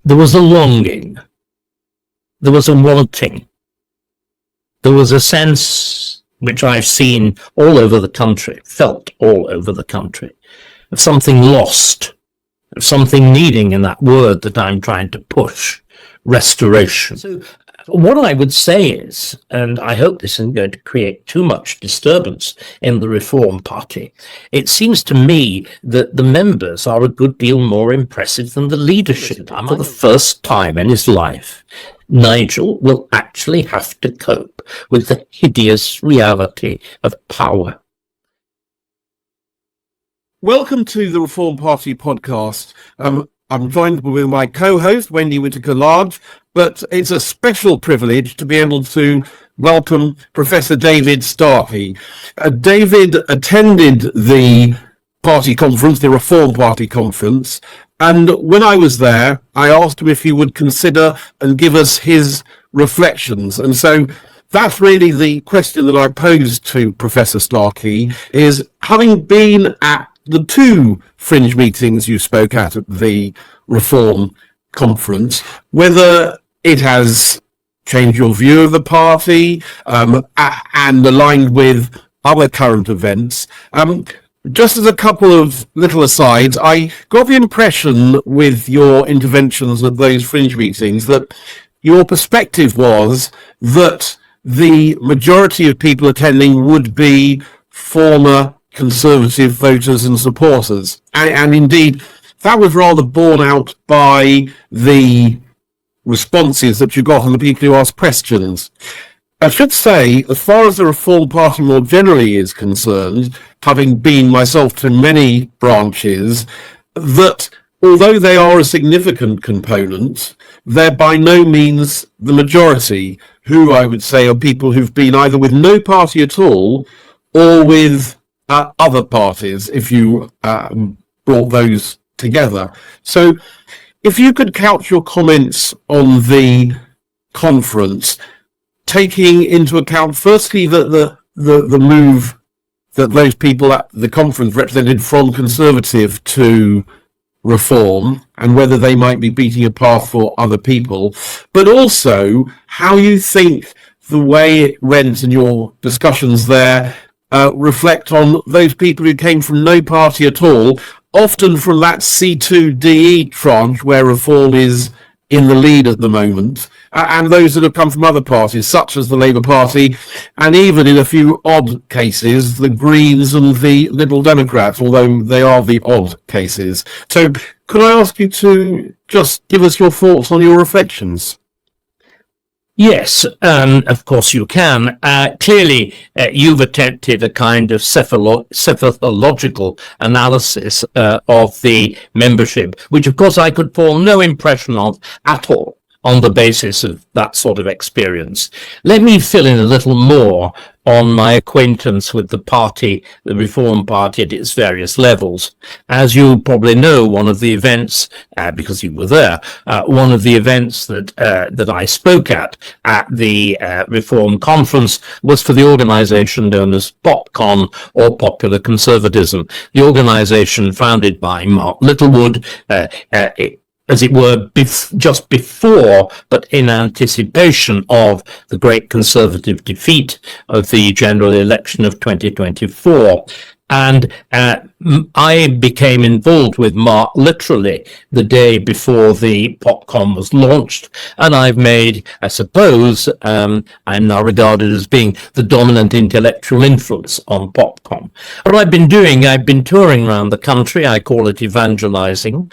there was a longing, there was a wanting, there was a sense which I've seen all over the country, felt all over the country, of something lost, of something needing, in that word that I'm trying to push, restoration. So what I would say is, and I hope this isn't going to create too much disturbance in the Reform Party, it seems to me that the members are a good deal more impressive than the leadership. For the first time in his life, Nigel will actually have to cope with the hideous reality of power. Welcome to the Reform Party podcast. I'm joined with my co-host, Wendy Whitaker-Large, but it's a special privilege to be able to welcome Professor David Starkey. David attended the party conference, the Reform Party conference, and when I was there, I asked him if he would consider and give us his reflections. And so that's really the question that I posed to Professor Starkey, is having been at the two fringe meetings you spoke at the Reform conference, whether it has changed your view of the party and aligned with other current events. Just as a couple of little asides, I got the impression with your interventions at those fringe meetings that your perspective was that the majority of people attending would be former Conservative voters and supporters. And indeed, that was rather borne out by the responses that you got on the people who asked questions. I should say, as far as the Reform Party more generally is concerned, having been myself to many branches, that although they are a significant component, they're by no means the majority, who I would say are people who've been either with no party at all or with other parties, if you brought those together. So if you could couch your comments on the conference, taking into account firstly that the move that those people at the conference represented from Conservative to Reform, and whether they might be beating a path for other people, but also how you think the way it went in your discussions there reflect on those people who came from no party at all, often from that C2DE tranche where Reform is in the lead at the moment, and those that have come from other parties, such as the Labour Party, and even in a few odd cases, the Greens and the Liberal Democrats, although they are the odd cases. So could I ask you to just give us your thoughts on your reflections? Yes, of course you can. Clearly, you've attempted a kind of cephalological analysis of the membership, which of course I could form no impression of at all on the basis of that sort of experience. Let me fill in a little more on my acquaintance with the party, the Reform Party at its various levels. As you probably know, one of the events, because you were there, one of the events that I spoke at the Reform Conference was for the organisation known as PopCon, or Popular Conservatism, the organisation founded by Mark Littlewood, as it were, just before, but in anticipation of the great Conservative defeat of the general election of 2024. And I became involved with Mark literally the day before the PopCon was launched, and I've made, I suppose, I'm now regarded as being the dominant intellectual influence on PopCon. What I've been doing, I've been touring around the country. I call it evangelizing.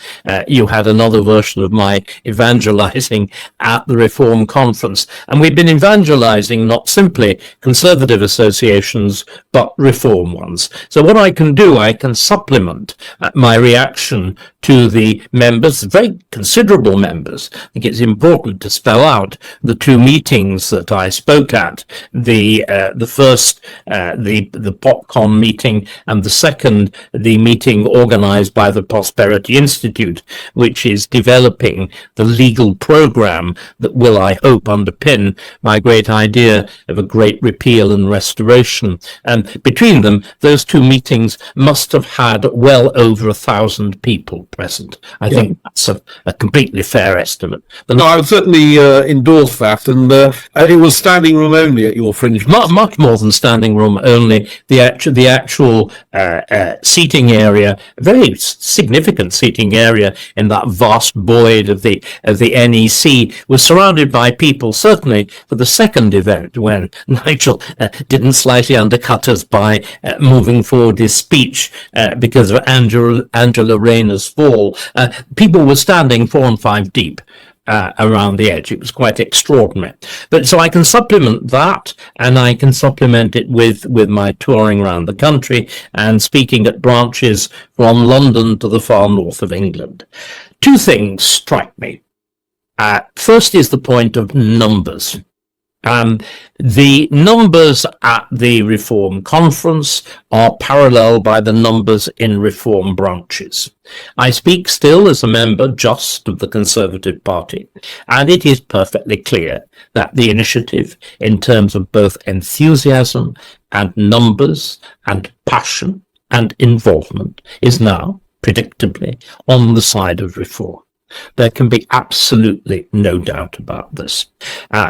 You had another version of my evangelizing at the Reform Conference, and we've been evangelizing not simply Conservative associations, but Reform ones. So what I can do, I can supplement my reaction to the members, very considerable members. I think it's important to spell out the two meetings that I spoke at, the first, the PopCon meeting, and the second, the meeting organized by the Prosperity Institute, which is developing the legal program that will, I hope, underpin my great idea of a great repeal and restoration. And between them, those two meetings must have had well over 1,000 people present. I think that's a completely fair estimate. No, I would certainly endorse that, and it was standing room only at your fringe. Much more than standing room only. The actual seating area, very significant seating area in that vast void of the NEC, was surrounded by people. Certainly for the second event, when Nigel didn't slightly undercut us by moving forward his speech because of Angela Rayner's fall, people were standing 4 and 5 deep around the edge. It was quite extraordinary. But so I can supplement that, and I can supplement it with my touring around the country and speaking at branches from London to the far north of England. 2 things strike me. First is the point of numbers. The numbers at the Reform Conference are parallel by the numbers in Reform branches. I speak still as a member just of the Conservative Party, and it is perfectly clear that the initiative, in terms of both enthusiasm and numbers and passion and involvement, is now, predictably, on the side of Reform. There can be absolutely no doubt about this.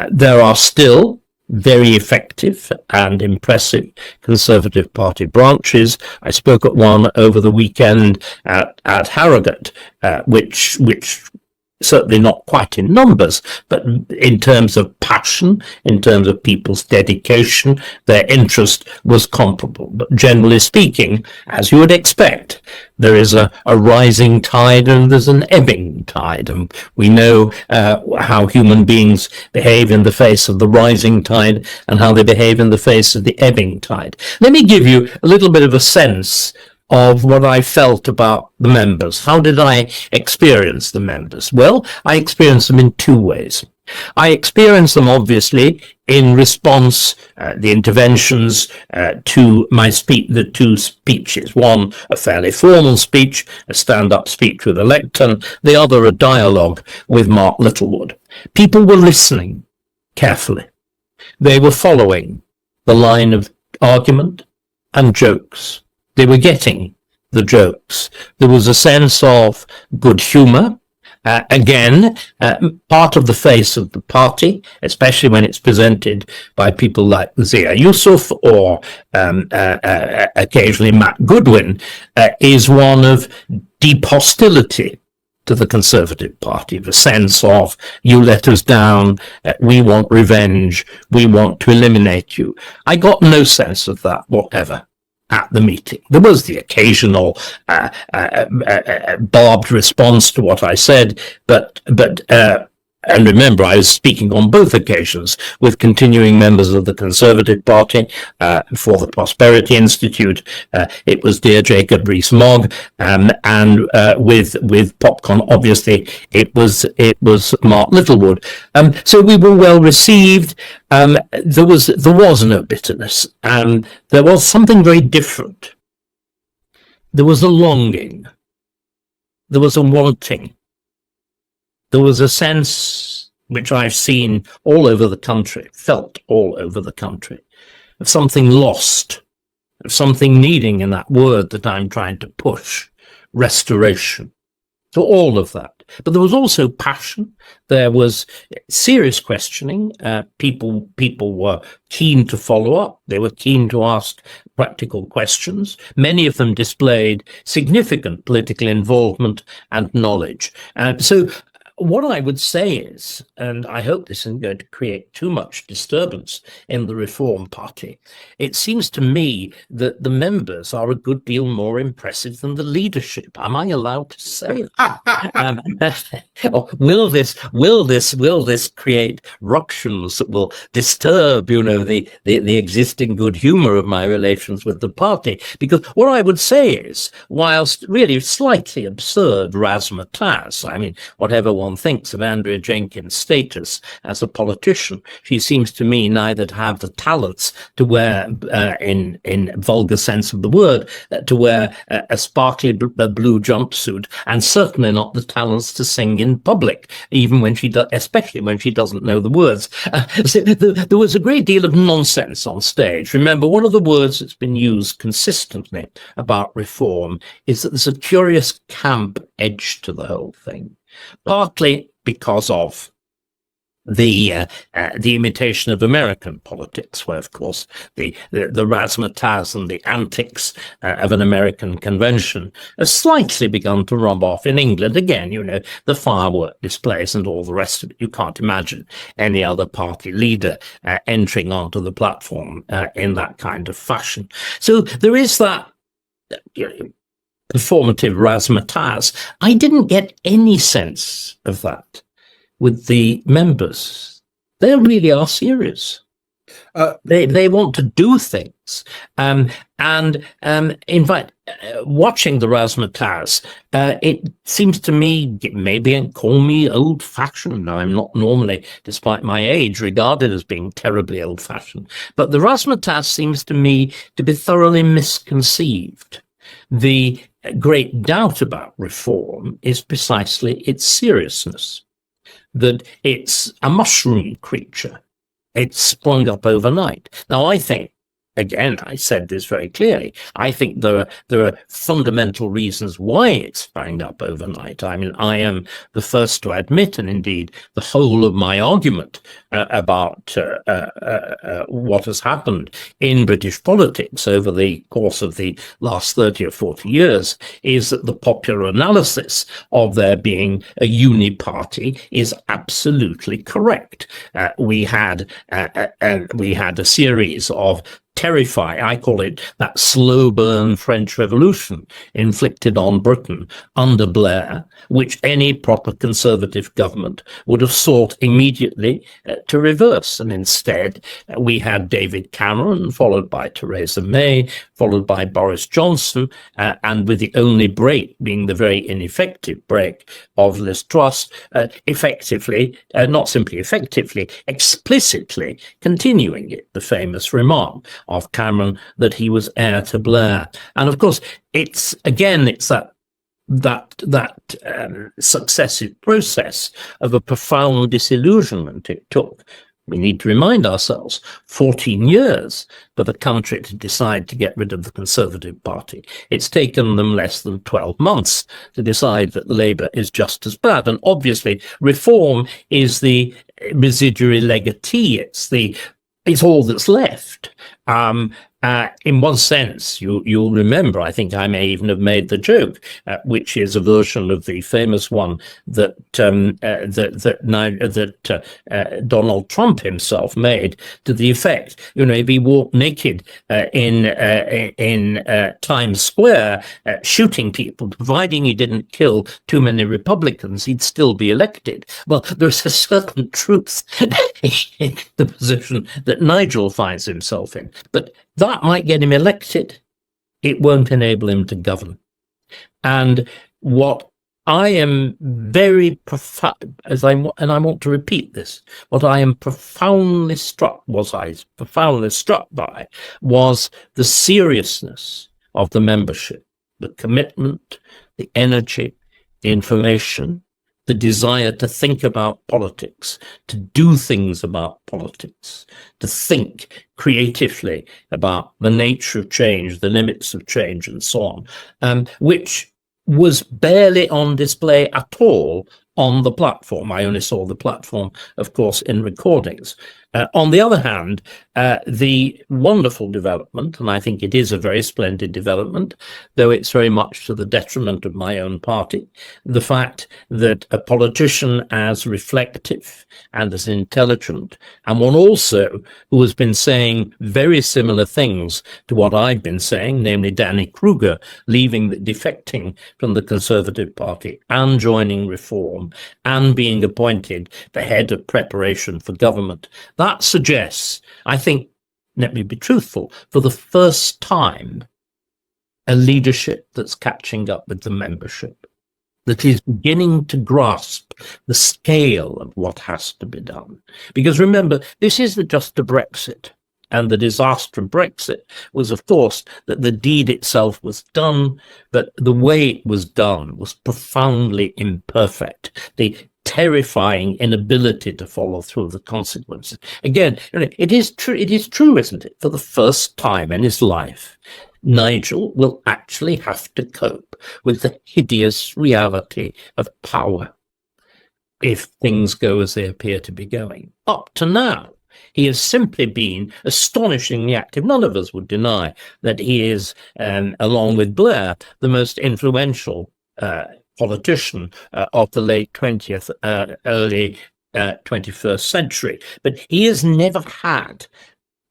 There are still very effective and impressive Conservative Party branches. I spoke at one over the weekend at Harrogate, which certainly not quite in numbers, but in terms of passion, in terms of people's dedication, their interest was comparable. But generally speaking, as you would expect, there is a rising tide and there's an ebbing tide. And we know how human beings behave in the face of the rising tide and how they behave in the face of the ebbing tide. Let me give you a little bit of a sense of what I felt about the members. How did I experience the members? Well, I experienced them in 2 ways. I experienced them, obviously, in response, the interventions to the 2 speeches. One, a fairly formal speech, a stand-up speech with a lectern, the other, a dialogue with Mark Littlewood. People were listening carefully. They were following the line of argument and jokes. They were getting the jokes. There was a sense of good humour. Again, part of the face of the party, especially when it's presented by people like Zia Yusuf or occasionally Matt Goodwin, is one of deep hostility to the Conservative Party, the sense of, you let us down, we want revenge, we want to eliminate you. I got no sense of that whatever at the meeting. There was the occasional barbed response to what I said, but and remember, I was speaking on both occasions with continuing members of the Conservative Party for the Prosperity Institute. It was dear Jacob Rees-Mogg, and with Popcorn, obviously, it was Mark Littlewood. So we were well received. There was no bitterness, and there was something very different. There was a longing. There was a wanting. There was a sense, which I've seen all over the country, felt all over the country, of something lost, of something needing, in that word that I'm trying to push, restoration. So all of that. But there was also passion. There was serious questioning. People were keen to follow up. They were keen to ask practical questions. Many of them displayed significant political involvement and knowledge. So what I would say is, and I hope this isn't going to create too much disturbance in the Reform Party, it seems to me that the members are a good deal more impressive than the leadership. Am I allowed to say that? Will this create ructions that will disturb, the existing good humour of my relations with the party? Because what I would say is, whilst really slightly absurd razzmatazz, I mean, whatever one one thinks of Andrea Jenkins' status as a politician. She seems to me neither to have the talents to wear, in vulgar sense of the word, to wear a sparkly blue jumpsuit, and certainly not the talents to sing in public, even when she does, especially when she doesn't know the words. So there was a great deal of nonsense on stage. Remember, one of the words that's been used consistently about reform is that there's a curious camp edge to the whole thing, partly because of the imitation of American politics, where, of course, the razzmatazz and the antics of an American convention has slightly begun to rub off in England. Again, the firework displays and all the rest of it. You can't imagine any other party leader entering onto the platform in that kind of fashion. So there is that performative razzmatazz. I didn't get any sense of that with the members. They really are serious. They want to do things. In fact, watching the razzmatazz, it seems to me, maybe call me old-fashioned. I'm not normally, despite my age, regarded as being terribly old-fashioned. But the razzmatazz seems to me to be thoroughly misconceived. The great doubt about reform is precisely its seriousness, that it's a mushroom creature. It's sprung up overnight. Now, I think, again, I said this very clearly, I think there are fundamental reasons why it's sprung up overnight. I mean, I am the first to admit, and indeed the whole of my argument about what has happened in British politics over the course of the last 30 or 40 years is that the popular analysis of there being a uni-party is absolutely correct. We had a series of I call it that slow burn French Revolution inflicted on Britain under Blair, which any proper Conservative government would have sought immediately to reverse. And instead, we had David Cameron, followed by Theresa May, followed by Boris Johnson, and with the only break being the very ineffective break of Liz Truss, effectively, not simply effectively, explicitly continuing it, the famous remark of Cameron that he was heir to Blair. And of course, it's that successive process of a profound disillusionment it took. We need to remind ourselves, 14 years for the country to decide to get rid of the Conservative Party. It's taken them less than 12 months to decide that Labour is just as bad. And obviously, reform is the residuary legatee. It's all that's left. In one sense, you'll remember, I think I may even have made the joke, which is a version of the famous one that Donald Trump himself made, to the effect, if he walked naked in Times Square, shooting people, providing he didn't kill too many Republicans, he'd still be elected. Well, there's a certain truth in the position that Nigel finds himself in, but that might get him elected. It won't enable him to govern. And what I am very profound, and I want to repeat this, what I am profoundly struck by was the seriousness of the membership, the commitment, the energy, the information, the desire to think about politics, to do things about politics, to think creatively about the nature of change, the limits of change, and so on, which was barely on display at all on the platform. I only saw the platform, of course, in recordings. On the other hand, the wonderful development, and I think it is a very splendid development, though it's very much to the detriment of my own party, the fact that a politician as reflective and as intelligent, and one also who has been saying very similar things to what I've been saying, namely Danny Kruger defecting from the Conservative Party and joining Reform and being appointed the head of preparation for government. That suggests, I think, let me be truthful, for the first time, a leadership that's catching up with the membership. that is beginning to grasp the scale of what has to be done. Because remember, this isn't just a Brexit. And the disaster of Brexit was, of course, that the deed itself was done, but the way it was done was profoundly imperfect. The terrifying inability to follow through the consequences. Again, it is true, isn't it? For the first time in his life, Nigel will actually have to cope with the hideous reality of power if things go as they appear to be going. Up to now, he has simply been astonishingly active. None of us would deny that he is, along with Blair, the most influential politician of the late 20th, early 21st century. But he has never had,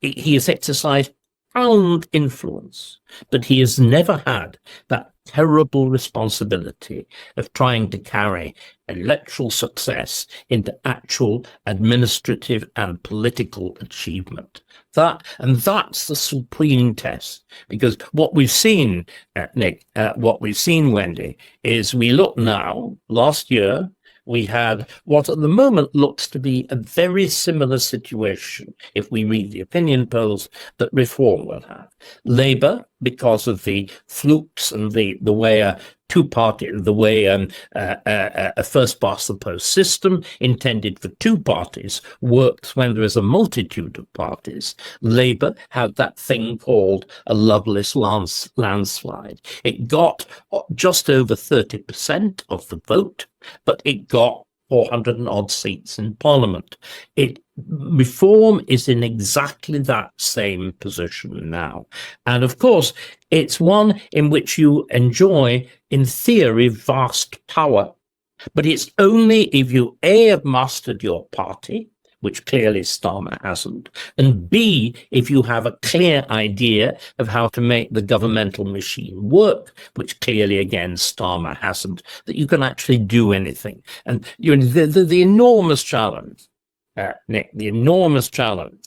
he has exercised profound influence, but he has never had that terrible responsibility of trying to carry electoral success into actual administrative and political achievement. That's the supreme test, because what we've seen, Nick, what we've seen, Wendy, is we look now, last year, we had what at the moment looks to be a very similar situation, if we read the opinion polls, that Reform will have. Labour, because of the flukes and the way a two-party, the way a first-past-the-post system intended for two parties works when there is a multitude of parties. Labour had that thing called a Loveless landslide. It got just over 30% of the vote, but it got 400 and odd seats in Parliament. Reform is in exactly that same position now. And of course, it's one in which you enjoy, in theory, vast power. But it's only if you, A, have mastered your party, which clearly Starmer hasn't, and B, if you have a clear idea of how to make the governmental machine work, which clearly, again, Starmer hasn't, that you can actually do anything. And the enormous challenge, Nick, the enormous challenge,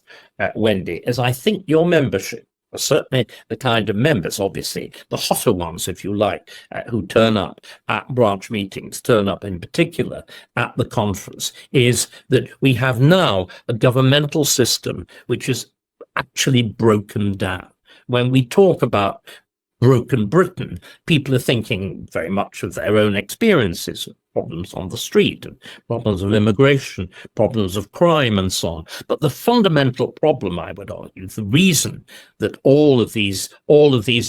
Wendy, is I think your membership, certainly the kind of members, obviously, the hotter ones, if you like, who turn up at branch meetings, turn up in particular at the conference, is that we have now a governmental system which is actually broken down. When we talk about broken Britain, people are thinking very much of their own experiences, problems on the street, and problems of immigration, problems of crime, and so on. But the fundamental problem, I would argue, the reason that all of these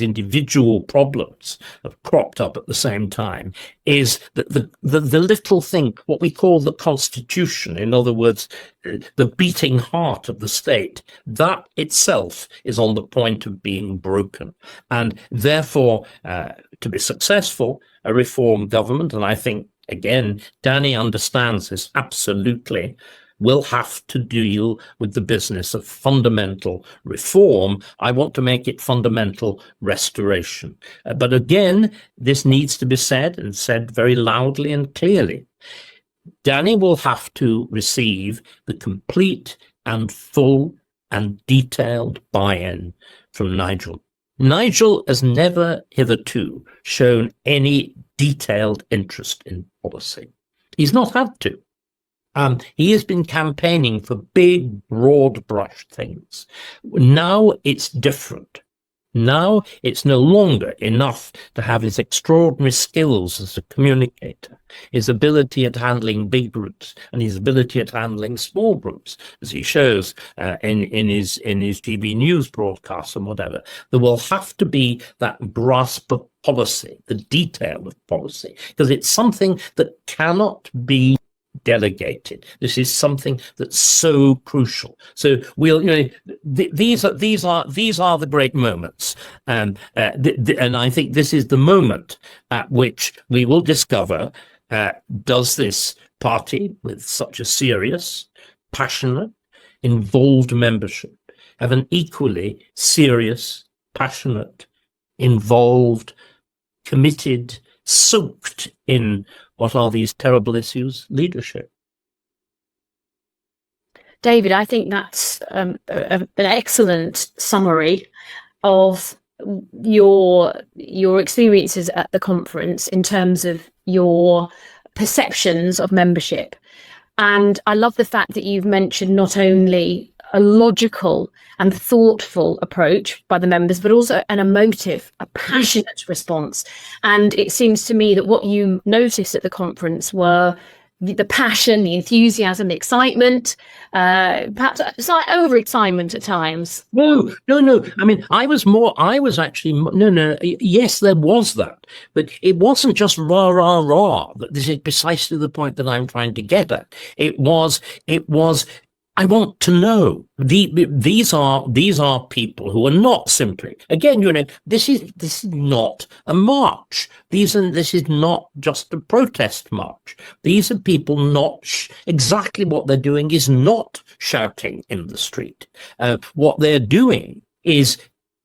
individual problems have cropped up at the same time, is that the little thing, what we call the Constitution, in other words, the beating heart of the state, that itself is on the point of being broken. And therefore, to be successful, a reform government, and I think, again, Danny understands this absolutely, will have to deal with the business of fundamental reform. I want to make it fundamental restoration. But again, this needs to be said, and said very loudly and clearly. Danny will have to receive the complete and full and detailed buy-in from Nigel. Nigel has never hitherto shown any detailed interest in policy. He's not had to. He has been campaigning for big, broad brush things. Now it's different. Now it's no longer enough to have his extraordinary skills as a communicator, his ability at handling big groups and his ability at handling small groups, as he shows in his TV news broadcasts and whatever. There will have to be that grasp of policy, the detail of policy, because it's something that cannot be delegated. This is something that's so crucial. So these are the great moments, and I think this is the moment at which we will discover: does this party, with such a serious, passionate, involved membership, have an equally serious, passionate, involved, committed, soaked in what are these terrible issues, leadership? David, I think that's an excellent summary of your experiences at the conference in terms of your perceptions of membership. And I love the fact that you've mentioned not only a logical and thoughtful approach by the members, but also an emotive, a passionate response. And it seems to me that what you noticed at the conference were the passion, the enthusiasm, the excitement, perhaps slight overexcitement at times. No. I mean, yes, there was that, but it wasn't just rah, rah, rah. This is precisely the point that I'm trying to get at. It was, I want to know. These are people who are not simply, again, this is not a march. This is not just a protest march. These are people not exactly what they're doing is not shouting in the street. What they're doing is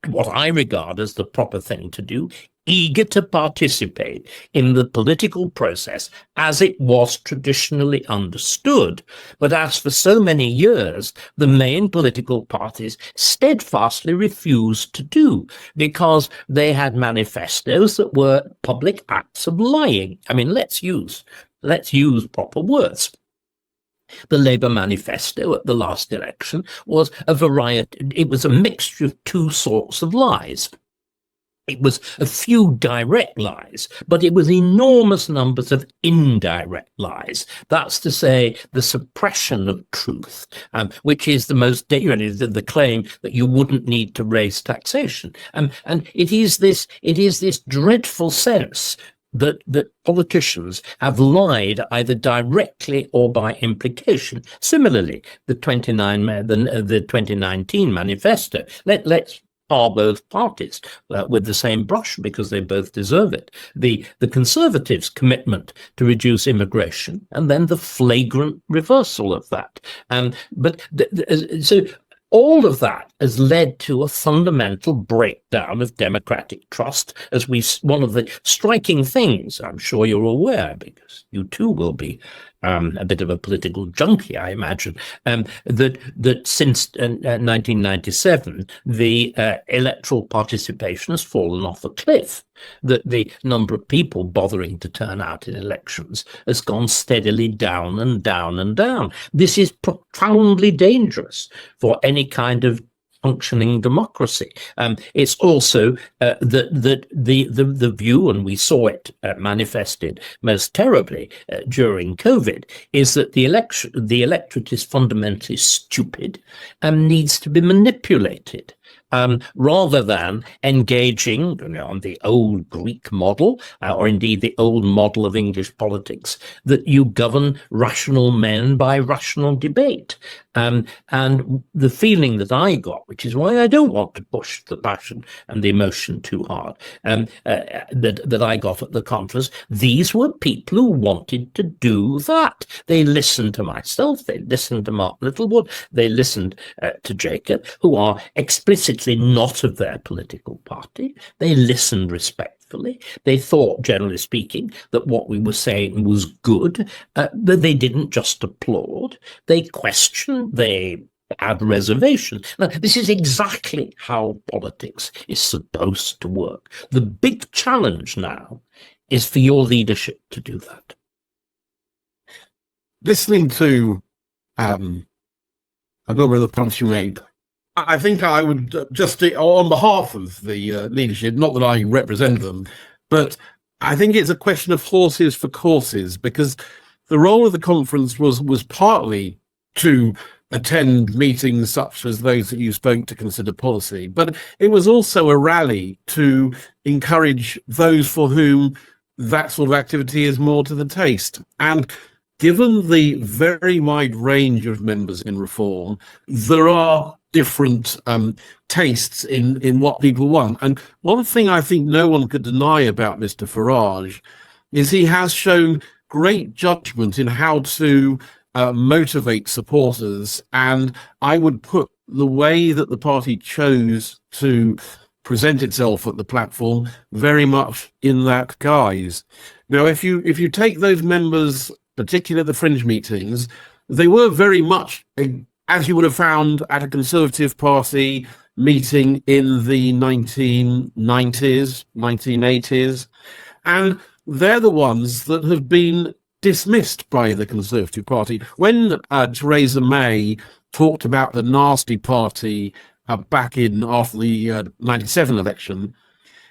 what I regard as the proper thing to do, eager to participate in the political process as it was traditionally understood, but as for so many years the main political parties steadfastly refused to do, because they had manifestos that were public acts of lying. I mean, let's use proper words. The Labour manifesto at the last election was a variety. It was a mixture of two sorts of lies. It was a few direct lies, but it was enormous numbers of indirect lies. That's to say, the suppression of truth, which is the most the claim that you wouldn't need to raise taxation, and it is this dreadful sense that politicians have lied either directly or by implication. Similarly, the 2019 manifesto. Let's tar both parties with the same brush, because they both deserve it. The Conservatives' commitment to reduce immigration, and then the flagrant reversal of that. So all of that has led to a fundamental breakdown of democratic trust, as one of the striking things, I'm sure you're aware, because you too will be a bit of a political junkie, I imagine, that since 1997, the electoral participation has fallen off a cliff, that the number of people bothering to turn out in elections has gone steadily down and down and down. This is profoundly dangerous for any kind of functioning democracy. It's also that the view, and we saw it manifested most terribly during COVID, is that the electorate is fundamentally stupid and needs to be manipulated. Rather than engaging on the old Greek model, or indeed the old model of English politics, that you govern rational men by rational debate. And the feeling that I got, which is why I don't want to push the passion and the emotion too hard, that I got at the conference, these were people who wanted to do that. They listened to myself, they listened to Mark Littlewood, they listened to Jacob, who are explicitly not of their political party. They listened respectfully. They thought, generally speaking, that what we were saying was good, but they didn't just applaud. They questioned, they had reservations. Now, this is exactly how politics is supposed to work. The big challenge now is for your leadership to do that. Listening to a number of the points you made, I think I would just, on behalf of the leadership, not that I represent them, but I think it's a question of horses for courses, because the role of the conference was partly to attend meetings such as those that you spoke to consider policy, but it was also a rally to encourage those for whom that sort of activity is more to the taste. And given the very wide range of members in Reform, there are different tastes in what people want. And one thing I think no one could deny about Mr. Farage is he has shown great judgment in how to motivate supporters. And I would put the way that the party chose to present itself at the platform very much in that guise. Now, if you take those members, particularly the fringe meetings, they were very much, as you would have found at a Conservative party, meeting in the 1990s, 1980s, and they're the ones that have been dismissed by the Conservative Party. When Theresa May talked about the nasty party back in after the 97 election,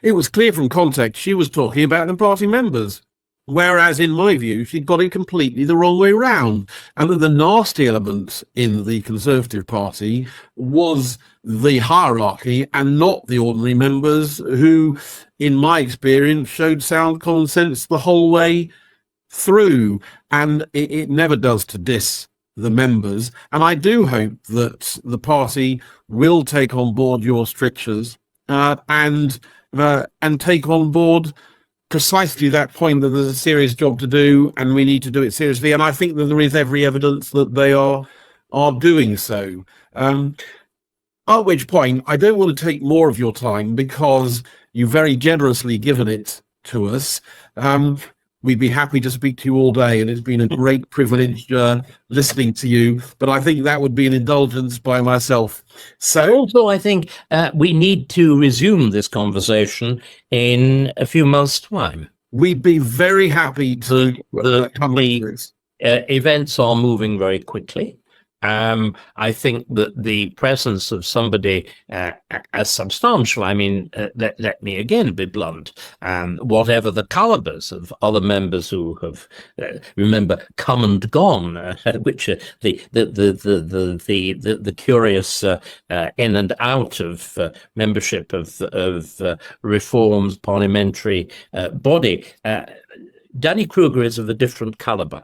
it was clear from context she was talking about the party members. Whereas, in my view, she got it completely the wrong way round. And that the nasty element in the Conservative Party was the hierarchy and not the ordinary members who, in my experience, showed sound common sense the whole way through. And it never does to diss the members. And I do hope that the party will take on board your strictures and take on board precisely that point that there's a serious job to do and we need to do it seriously. And I think that there is every evidence that they are doing so. At which point, I don't want to take more of your time because you've very generously given it to us. We'd be happy to speak to you all day, and it's been a great privilege listening to you, but I think that would be an indulgence by myself. So Also, I think we need to resume this conversation in a few months' time. we'd be very happy to come to this. Events are moving very quickly. I think that the presence of somebody as substantial, I mean, let me again be blunt, whatever the calibers of other members who have, remember, come and gone, which the curious in and out of membership of Reform's parliamentary body. Danny Kruger is of a different caliber.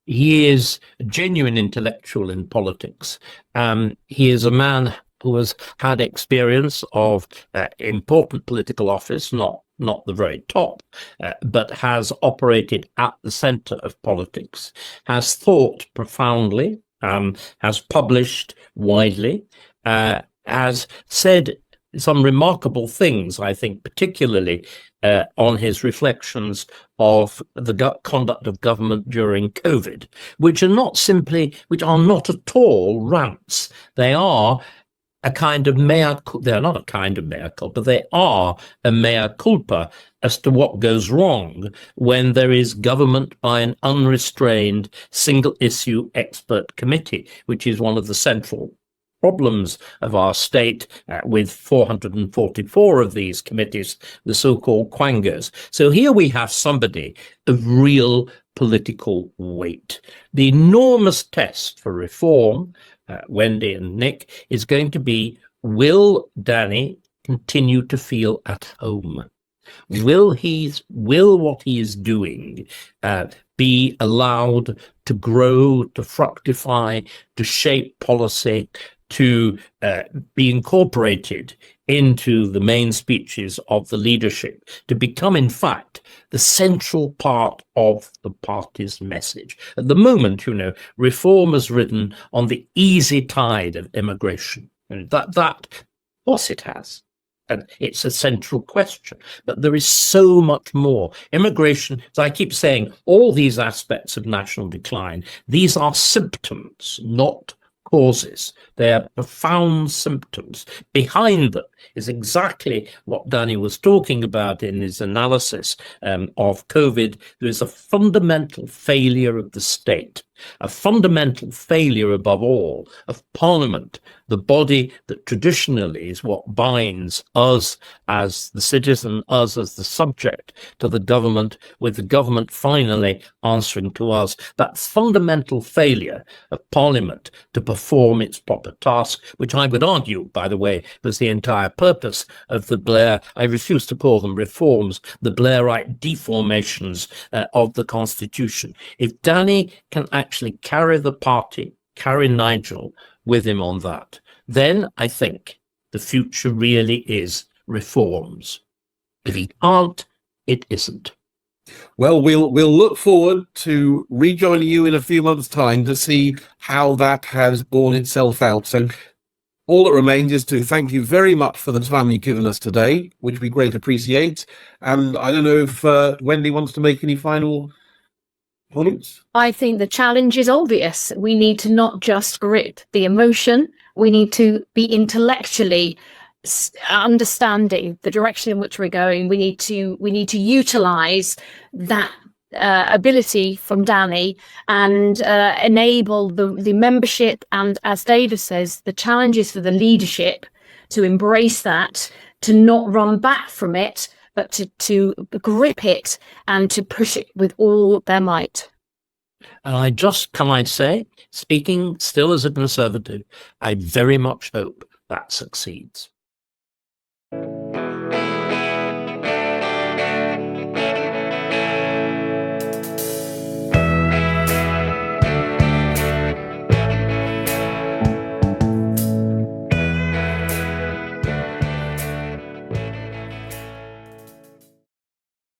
He is a genuine intellectual in politics. He is a man who has had experience of important political office, not the very top, but has operated at the center of politics, has thought profoundly, has published widely, has said some remarkable things, I think, particularly on his reflections of the conduct of government during COVID, which are not at all rants. They are a kind of they're not a kind of mea culpa, they are a mea culpa as to what goes wrong when there is government by an unrestrained single issue expert committee, which is one of the central problems of our state, with 444 of these committees, the so-called quangos. So here we have somebody of real political weight. The enormous test for Reform, Wendy and Nick, is going to be, will Danny continue to feel at home? Will what he is doing be allowed to grow, to fructify, to shape policy, to be incorporated into the main speeches of the leadership, to become, in fact, the central part of the party's message? At the moment, Reform has ridden on the easy tide of immigration. And that, of course it has. And it's a central question. But there is so much more. Immigration, as I keep saying, all these aspects of national decline, these are symptoms, not causes. They are profound symptoms. Behind them is exactly what Danny was talking about in his analysis of COVID. There is a fundamental failure of the state, a fundamental failure, above all, of Parliament, the body that traditionally is what binds us as the citizen, us as the subject, to the government, with the government finally answering to us. That fundamental failure of Parliament to perform its proper task, which I would argue, by the way, was the entire purpose of the Blair, I refuse to call them reforms, the Blairite deformations of the Constitution. If Danny can actually carry the party, carry Nigel with him on that, then I think the future really is reforms. If he can't, it isn't. Well, we'll look forward to rejoining you in a few months' time to see how that has borne itself out. So all that remains is to thank you very much for the time you've given us today, which we greatly appreciate. And I don't know if Wendy wants to make any final comments. I think the challenge is obvious. We need to not just grip the emotion We need to be intellectually understanding the direction in which we're going. We need to utilize that ability from Danny and enable the membership, and, as David says, the challenges for the leadership to embrace that, to not run back from it, but to grip it and to push it with all their might. And can I say, speaking still as a Conservative, I very much hope that succeeds.